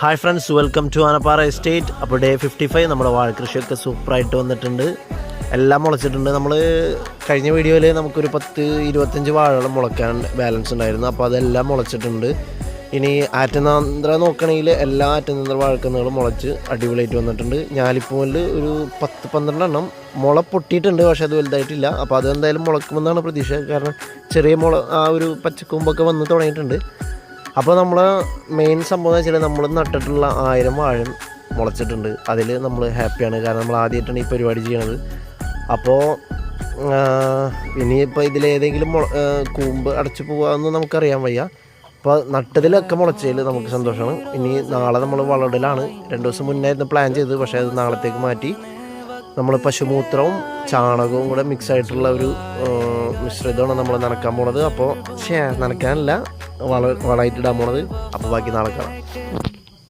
Hi friends, welcome to Anappara estate. അപ്പോൾ day 55 നമ്മുടെ വാഴക്കൃഷിയൊക്കെ സൂപ്പറായിട്ട് വന്നിട്ടുണ്ട്. എല്ലാം മുളച്ചിട്ടുണ്ട്. നമ്മൾ കഴിഞ്ഞ വീഡിയോയിൽ നമുക്കൊരു 10-25 വാഴകൾ മുളയ്ക്കാൻ ബാലൻസ് ഉണ്ടായിരുന്നു. അപ്പോൾ അതെല്ലാം മുളച്ചിട്ടുണ്ട്. ഇനി ആറ്റനാന്ത്ര നോക്കണമെങ്കിൽ എല്ലാ ആറ്റനാന്ത്ര വാഴക്കന്നുകളും മുളച്ച് അടിപൊളിയായിട്ട് വന്നിട്ടുണ്ട്. ഞാലിപ്പൂവിൽ ഒരു 10-12 എണ്ണം മുള പൊട്ടിയിട്ടുണ്ട്, പക്ഷേ അത് വലുതായിട്ടില്ല. അപ്പോൾ അത് എന്തായാലും മുളക്കുമെന്നാണ് പ്രതീക്ഷ. കാരണം ചെറിയ മുള ആ ഒരു പച്ചക്കൊമ്പൊക്കെ വന്ന് തുടങ്ങിയിട്ടുണ്ട്. അപ്പോൾ നമ്മൾ മെയിൻ സംഭവം എന്ന് വെച്ചാൽ നമ്മൾ നട്ടിട്ടുള്ള 1000 വാഴ മുളച്ചിട്ടുണ്ട്. അതിൽ നമ്മൾ ഹാപ്പിയാണ്. കാരണം നമ്മൾ ആദ്യമായിട്ടാണ് ഈ പരിപാടി ചെയ്യണത്. അപ്പോൾ ഇനിയിപ്പോൾ ഇതിലേതെങ്കിലും കൂമ്പ് അടച്ചു പോകാമെന്ന് നമുക്കറിയാൻ വയ്യ. അപ്പോൾ നട്ടതിലൊക്കെ മുളച്ചതിൽ നമുക്ക് സന്തോഷമാണ്. ഇനി നാളെ നമ്മൾ വളടലാണ്. 2 ദിവസം മുന്നായിരുന്നു പ്ലാൻ ചെയ്തത്, പക്ഷേ അത് നാളത്തേക്ക് മാറ്റി. നമ്മൾ പശുമൂത്രവും ചാണകവും കൂടെ മിക്സ് ആയിട്ടുള്ള ഒരു മിശ്രിതമാണ് നമ്മൾ നനക്കാൻ പോണത്. അപ്പോൾ നനയ്ക്കാനല്ല, വളമായിട്ട് ഇടാൻ പോണത്. അപ്പോൾ ബാക്കി നാളെ കാണാം.